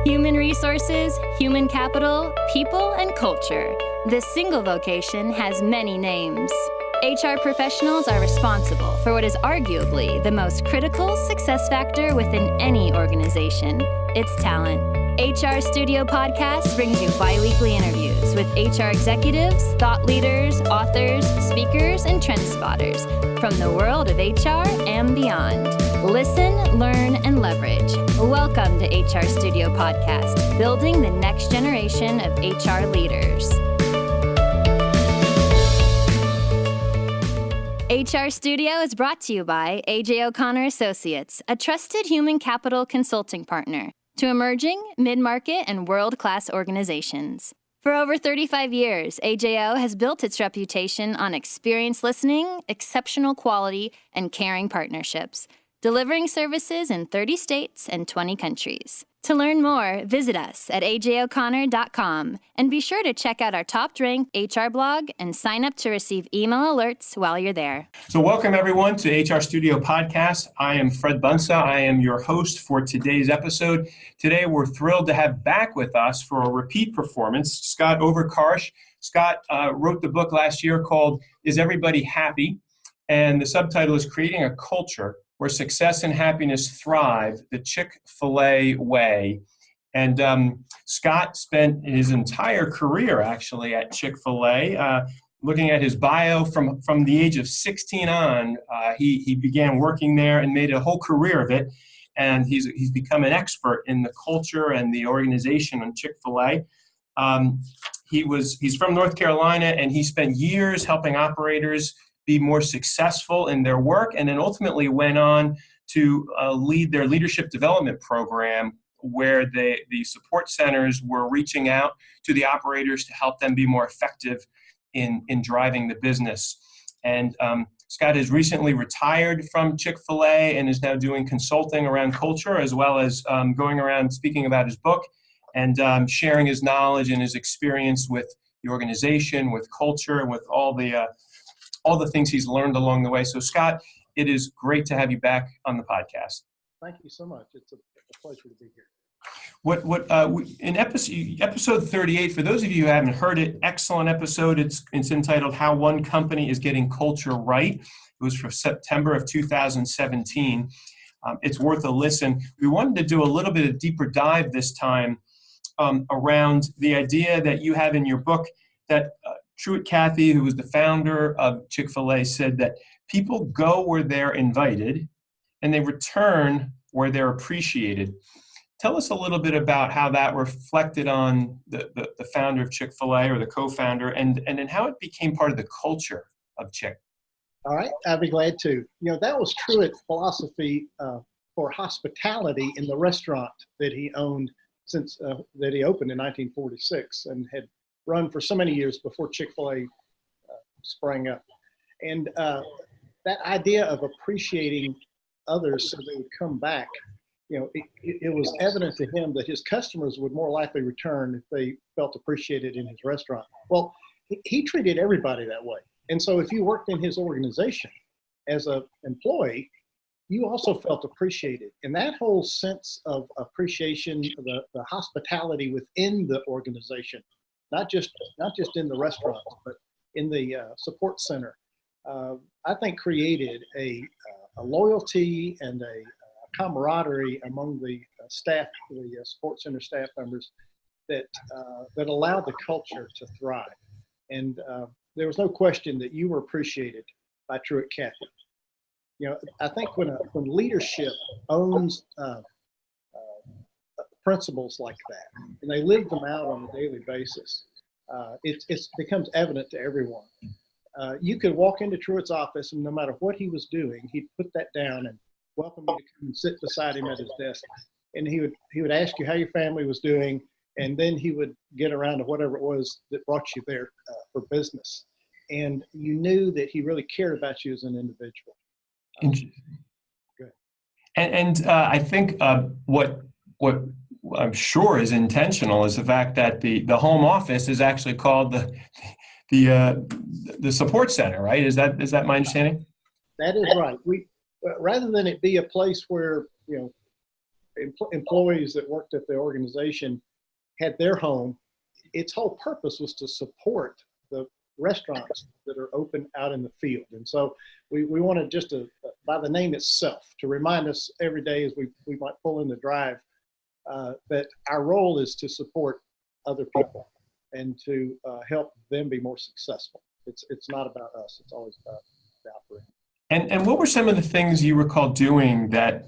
Human resources, human capital, people, and culture. This single vocation has many names. HR professionals are responsible for what is arguably the most critical success factor within any organization. It's talent. HR Studio Podcast brings you bi-weekly interviews with HR executives, thought leaders, authors, speakers, and trend spotters from the world of HR and beyond. Listen, learn, and leverage. Welcome to HR Studio Podcast, building the next generation of HR leaders. HR Studio is brought to you by A.J. O'Connor Associates, a trusted human capital consulting partner to emerging, mid-market, and world-class organizations. For over 35 years, AJO has built its reputation on experienced listening, exceptional quality, and caring partnerships, delivering services in 30 states and 20 countries. To learn more, visit us at ajoconnor.com and be sure to check out our top-ranked HR blog and sign up to receive email alerts while you're there. So welcome everyone to HR Studio Podcast. I am Fred Bunsa. I am your host for today's episode. Today we're thrilled to have back with us for a repeat performance, Scott Overcarsh. Scott wrote the book last year called Is Everybody Happy? And the subtitle is Creating a Culture Where Success and Happiness Thrive, the Chick-fil-A Way. And Scott spent his entire career actually at Chick-fil-A. Looking at his bio from the age of 16 on, he began working there and made a whole career of it. And he's become an expert in the culture and the organization on Chick-fil-A. He's from North Carolina, and he spent years helping operators be more successful in their work, and then ultimately went on to lead their leadership development program, where the support centers were reaching out to the operators to help them be more effective in driving the business. And Scott has recently retired from Chick-fil-A and is now doing consulting around culture, as well as going around speaking about his book and sharing his knowledge and his experience with the organization, with culture, and with all the things he's learned along the way. So Scott, it is great to have you back on the podcast. Thank you so much. It's a pleasure to be here. In episode 38, for those of you who haven't heard it, excellent episode. It's entitled How One Company is Getting Culture Right. It was for September of 2017. It's worth a listen. We wanted to do a little bit of deeper dive this time around the idea that you have in your book that Truett Cathy, who was the founder of Chick-fil-A, said that people go where they're invited and they return where they're appreciated. Tell us a little bit about how that reflected on the founder of Chick-fil-A, or the co-founder, and then how it became part of the culture of Chick. All right, I'd be glad to. That was Truett's philosophy for hospitality in the restaurant that he owned since that he opened in 1946 and had run for so many years before Chick-fil-A sprang up. And that idea of appreciating others so they would come back, it was evident to him that his customers would more likely return if they felt appreciated in his restaurant. Well, he treated everybody that way. And so if you worked in his organization as an employee, you also felt appreciated. And that whole sense of appreciation, the hospitality within the organization, not just in the restaurant, but in the support center, I think created a loyalty and a camaraderie among the staff, the support center staff members, that allowed the culture to thrive. And there was no question that you were appreciated by Truett Cathy. I think when leadership owns principles like that, and they live them out on a daily basis, it becomes evident to everyone. You could walk into Truett's office, and no matter what he was doing, he'd put that down and welcome you to come and sit beside him at his desk. And he would ask you how your family was doing, and then he would get around to whatever it was that brought you there for business. And you knew that he really cared about you as an individual. Interesting. Good. And I think what I'm sure is intentional is the fact that the home office is actually called the support center, right? Is that my understanding? That is right. We rather than it be a place where employees that worked at the organization had their home. Its whole purpose was to support the restaurants that are open out in the field. And so we wanted just to, by the name itself, to remind us every day as we might pull in the drive, that our role is to support other people and to help them be more successful. It's not about us. It's always about the operator. And what were some of the things you recall doing that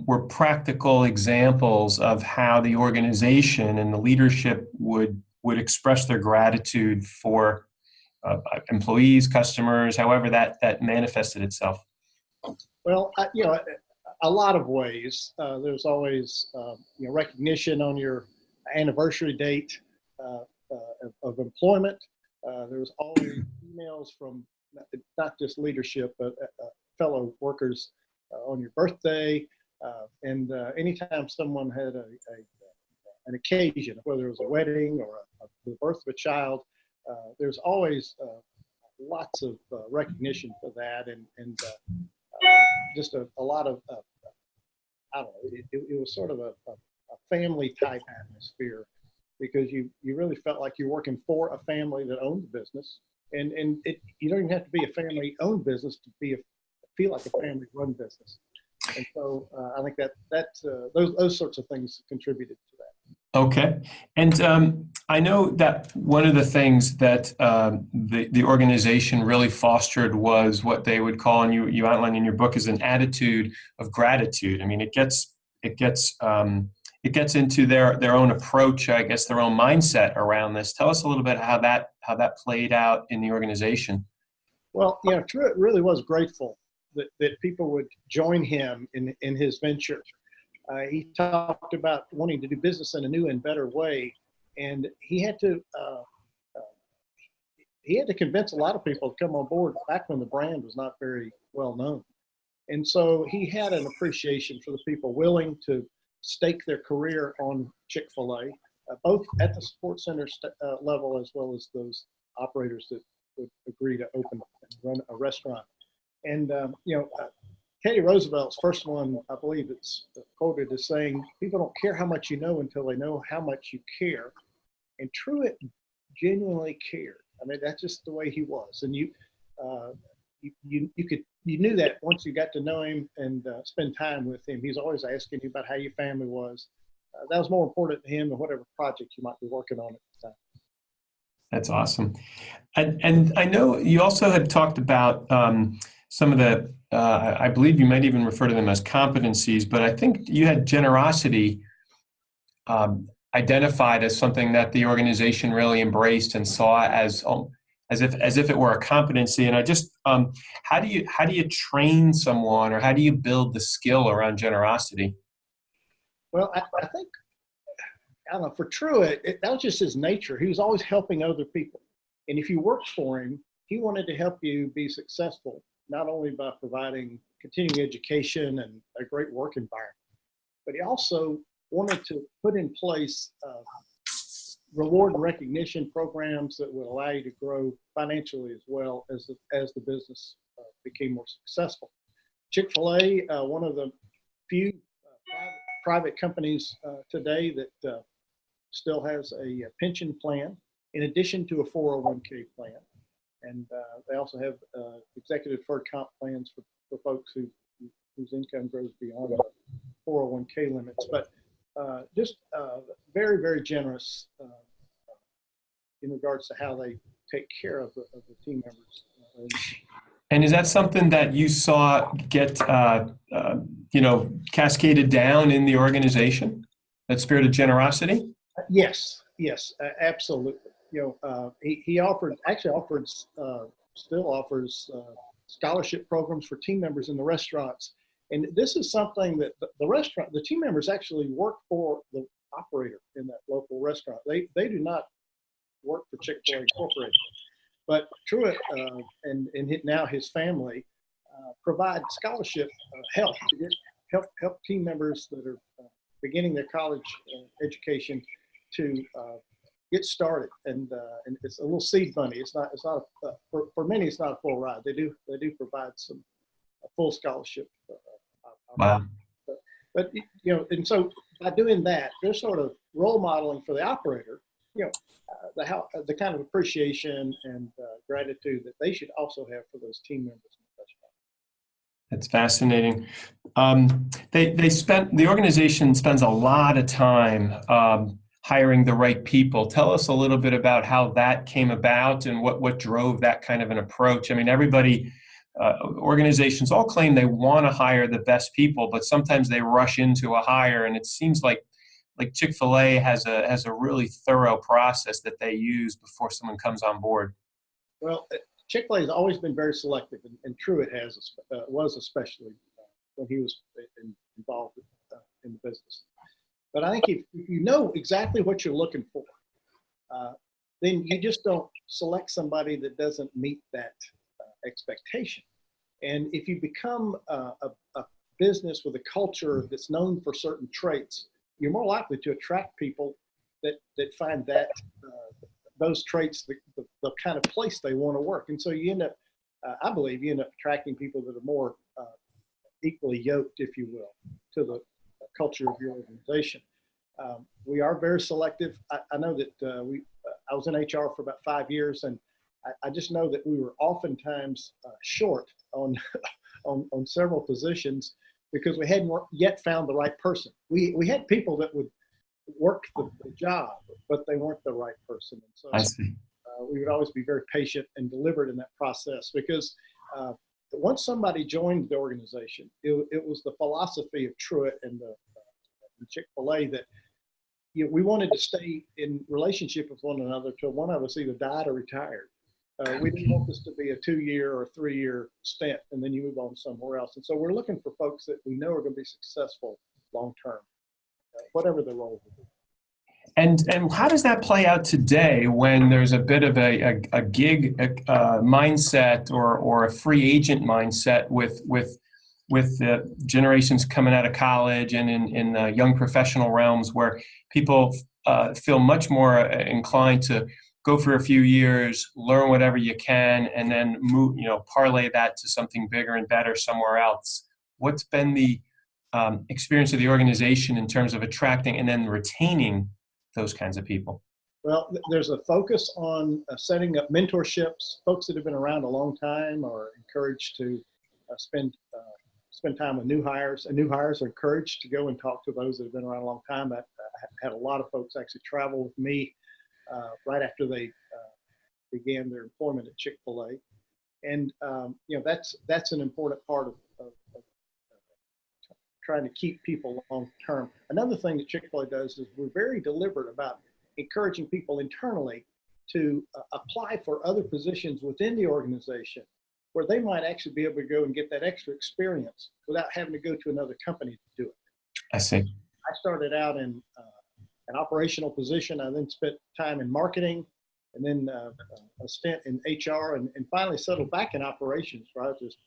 were practical examples of how the organization and the leadership would express their gratitude for employees, customers, however that manifested itself? Well, a lot of ways. There's always recognition on your anniversary date of employment. There's always emails from not just leadership, but fellow workers on your birthday. And anytime someone had an occasion, whether it was a wedding or the birth of a child, there's always lots of recognition for that, and just a lot of, I don't know, it was sort of a family type atmosphere, because you really felt like you're working for a family that owned the business. And you don't even have to be a family-owned business to feel like a family-run business. And so I think that those sorts of things contributed to that. Okay. And I know that one of the things that the organization really fostered was what they would call, and you outline in your book, is an attitude of gratitude. I mean, it gets into their own approach, I guess, their own mindset around this. Tell us a little bit how that played out in the organization. Well, Truett really was grateful that people would join him in his venture. He talked about wanting to do business in a new and better way, and he had to convince a lot of people to come on board back when the brand was not very well known. And so he had an appreciation for the people willing to stake their career on Chick-fil-A, both at the support center level as well as those operators that would agree to open and run a restaurant. And Teddy Roosevelt's first one, I believe it's quoted as saying, "People don't care how much you know until they know how much you care." And Truett genuinely cared. I mean, that's just the way he was. And you knew that once you got to know him and spend time with him. He's always asking you about how your family was. That was more important to him than whatever project you might be working on at the time. That's awesome. And I know you also had talked about some of the, I believe you might even refer to them as competencies, but I think you had generosity identified as something that the organization really embraced and saw as if it were a competency. And I just, how do you train someone, or how do you build the skill around generosity? Well, I think, I don't know, for Truett, that was just his nature. He was always helping other people. And if you worked for him, he wanted to help you be successful, not only by providing continuing education and a great work environment, but he also wanted to put in place reward and recognition programs that would allow you to grow financially as well as the business became more successful. Chick-fil-A, one of the few private companies today that still has a pension plan in addition to a 401k plan. And they also have executive deferred comp plans for folks whose income grows beyond the 401k limits. But just very, very generous in regards to how they take care of the team members. And is that something that you saw get, cascaded down in the organization, that spirit of generosity? Yes, absolutely. He still offers scholarship programs for team members in the restaurants. And this is something that the team members actually work for the operator in that local restaurant. They do not work for Chick-fil-A Incorporated. But Truett and now his family provide scholarship help to help team members that are beginning their college education to get started. And it's a little seed money. It's not for many. It's not a full ride. They do provide a full scholarship. Wow. But, and so by doing that, they're sort of role modeling for the operator, the kind of appreciation and gratitude that they should also have for those team members in the restaurant. That's fascinating. The organization spends a lot of time hiring the right people. Tell us a little bit about how that came about and what drove that kind of an approach. I mean, organizations all claim they want to hire the best people, but sometimes they rush into a hire, and it seems like Chick-fil-A has a really thorough process that they use before someone comes on board. Well, Chick-fil-A has always been very selective, and Truett was especially when he was involved in the business. But I think if you know exactly what you're looking for, then you just don't select somebody that doesn't meet that expectation. And if you become a business with a culture that's known for certain traits, you're more likely to attract people that find that those traits the kind of place they want to work. And so you end up, I believe, attracting people that are more equally yoked, if you will, to the culture of your organization. We are very selective. I know that I was in HR for about 5 years, and I just know that we were oftentimes short on several positions because we hadn't yet found the right person. We had people that would work the job, but they weren't the right person. And so I see. We would always be very patient and deliberate in that process because once somebody joined the organization, it was the philosophy of Truett and the Chick-fil-A that we wanted to stay in relationship with one another till one of us either died or retired. We didn't want this to be a 2-year or 3-year stint and then you move on somewhere else. And so we're looking for folks that we know are going to be successful long term, whatever the role will be. And how does that play out today when there's a bit of a gig mindset or a free agent mindset with the generations coming out of college and in young professional realms where people feel much more inclined to go for a few years, learn whatever you can, and then move, parlay that to something bigger and better somewhere else? What's been the experience of the organization in terms of attracting and then retaining those kinds of people? Well, there's a focus on setting up mentorships. Folks that have been around a long time are encouraged to spend time with new hires, and new hires are encouraged to go and talk to those that have been around a long time. I had a lot of folks actually travel with me right after they began their employment at Chick-fil-A, and that's an important part of trying to keep people long term. Another thing that Chick-fil-A does is we're very deliberate about encouraging people internally to apply for other positions within the organization where they might actually be able to go and get that extra experience without having to go to another company to do it. I see. I started out in an operational position. I then spent time in marketing and then a stint in HR and finally settled back in operations where I was just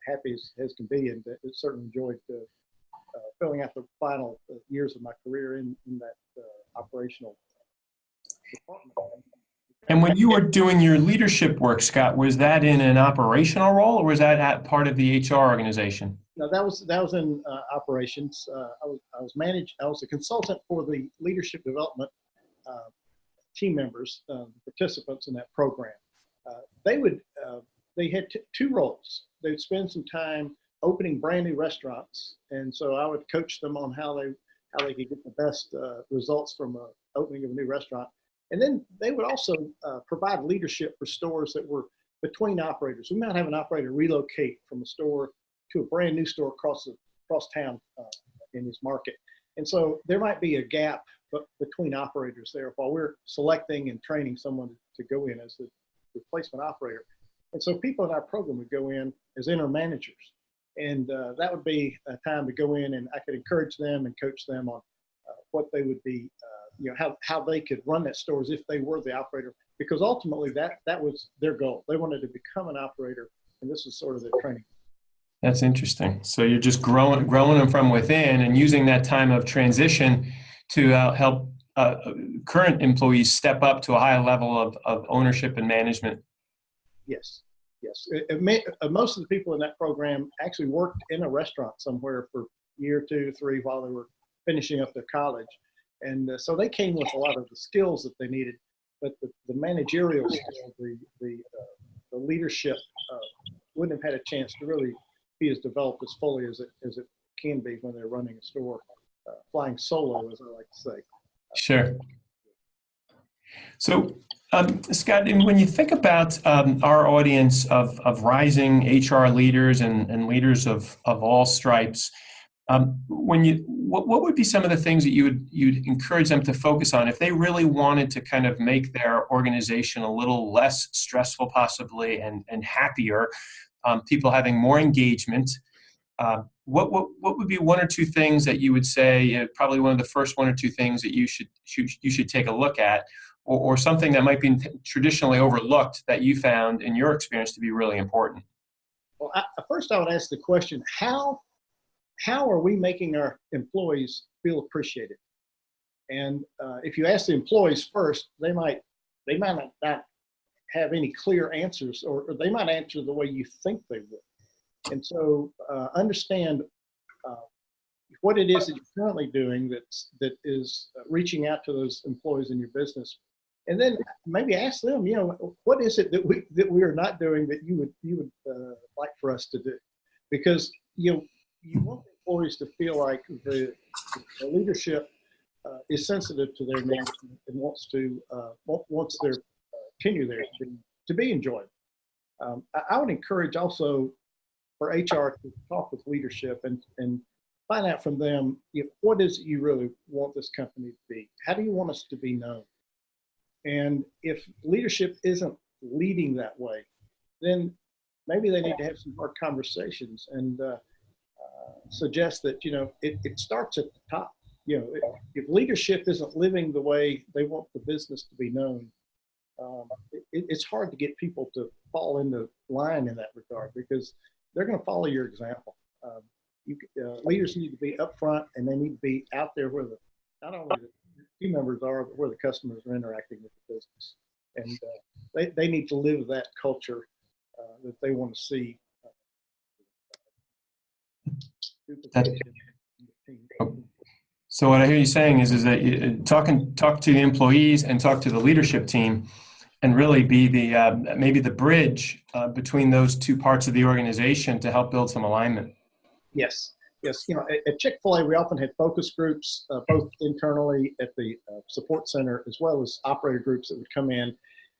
happy as can be and certainly enjoyed filling out the final years of my career in that operational department. And when you were doing your leadership work, Scott, was that in an operational role or was that at part of the HR organization? No, that was in operations. I was a consultant for the leadership development team members, participants in that program. They had two roles. They'd spend some time opening brand new restaurants, and so I would coach them on how they could get the best results from opening of a new restaurant. And then they would also provide leadership for stores that were between operators. We might have an operator relocate from a store to a brand new store across town in his market. And so there might be a gap between operators there while we're selecting and training someone to go in as the replacement operator. And so people in our program would go in as interim managers. And that would be a time to go in and I could encourage them and coach them on what they would be, how they could run that store as if they were the operator, because ultimately that was their goal. They wanted to become an operator, and this was sort of their training. That's interesting. So you're just growing them from within and using that time of transition to help current employees step up to a higher level of ownership and management. Yes. Most of the people in that program actually worked in a restaurant somewhere for year, 2, 3 while they were finishing up their college. And so they came with a lot of the skills that they needed, but the managerial skill, the leadership wouldn't have had a chance to really be as developed as fully as it can be when they're running a store, flying solo, as I like to say. Sure. So, Scott, when you think about our audience of rising HR leaders and leaders of all stripes, what would be some of the things that you'd encourage them to focus on if they really wanted to kind of make their organization a little less stressful, possibly, and happier, people having more engagement? What would be one or two things that you would say, probably one of the first one or two things that you should take a look at, or something that might be traditionally overlooked that you found in your experience to be really important? Well, first I would ask the question, how are we making our employees feel appreciated? And if you ask the employees first, they might not have any clear answers, or they might answer the way you think they would. And so understand what it is that you're currently doing that is reaching out to those employees in your business. And then maybe ask them, what is it that we are not doing that you would like for us to do? Because you want employees to feel like the leadership is sensitive to their needs and wants their tenure there to be enjoyed. I would encourage also for HR to talk with leadership and find out from them, what is it you really want this company to be? How do you want us to be known? And if leadership isn't leading that way, then maybe they need to have some hard conversations and suggest that, it starts at the top. If leadership isn't living the way they want the business to be known, it's hard to get people to fall into line in that regard, because they're going to follow your example. Leaders need to be upfront, and they need to be out there where not only the team members are, but where the customers are interacting with the business. And they need to live that culture that they want to see. So what I hear you saying is that you talk to the employees and talk to the leadership team, and really be maybe the bridge between those two parts of the organization to help build some alignment. Yes. At Chick-fil-A, we often had focus groups, both internally at the support center, as well as operator groups that would come in,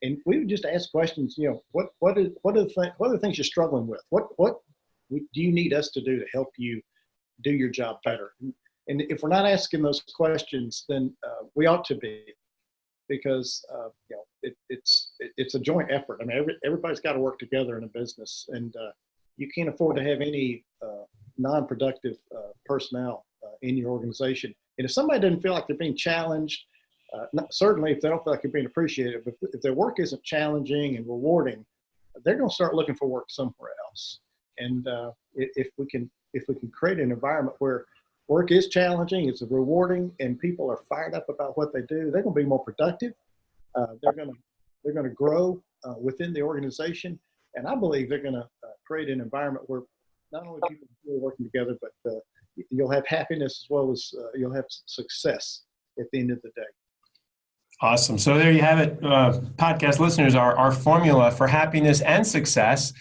and we would just ask questions. What are the things you're struggling with? What do you need us to do to help you do your job better? And if we're not asking those questions, then we ought to be, because it's a joint effort. I mean, everybody's got to work together in a business, and you can't afford to have any non-productive personnel in your organization. And if somebody doesn't feel like they're being challenged, certainly if they don't feel like they're being appreciated, but if their work isn't challenging and rewarding, they're going to start looking for work somewhere else. And if we can create an environment where work is challenging, it's rewarding, and people are fired up about what they do, they're going to be more productive. They're going to grow within the organization, and I believe they're going to create an environment where not only people are working together, but you'll have happiness as well as you'll have success at the end of the day. Awesome. So there you have it, podcast listeners, our formula for happiness and success.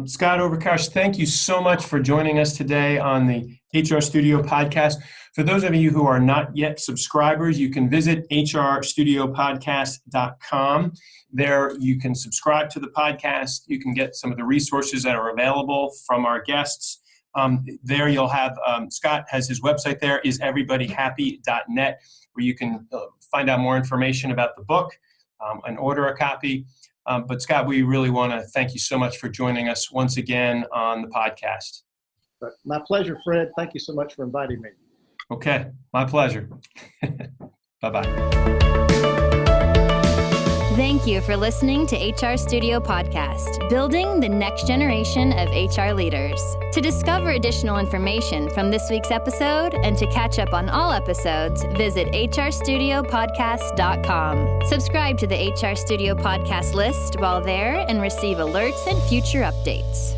Scott Overcarsh, thank you so much for joining us today on the HR Studio podcast. For those of you who are not yet subscribers, you can visit hrstudiopodcast.com. There you can subscribe to the podcast. You can get some of the resources that are available from our guests. There you'll have, Scott has his website there, iseverybodyhappy.net, where you can find out more information about the book and order a copy. But Scott, we really want to thank you so much for joining us once again on the podcast. My pleasure, Fred. Thank you so much for inviting me. Okay, my pleasure. Bye-bye. Thank you for listening to HR Studio Podcast, building the next generation of HR leaders. To discover additional information from this week's episode and to catch up on all episodes, visit hrstudiopodcast.com. Subscribe to the HR Studio Podcast list while there and receive alerts and future updates.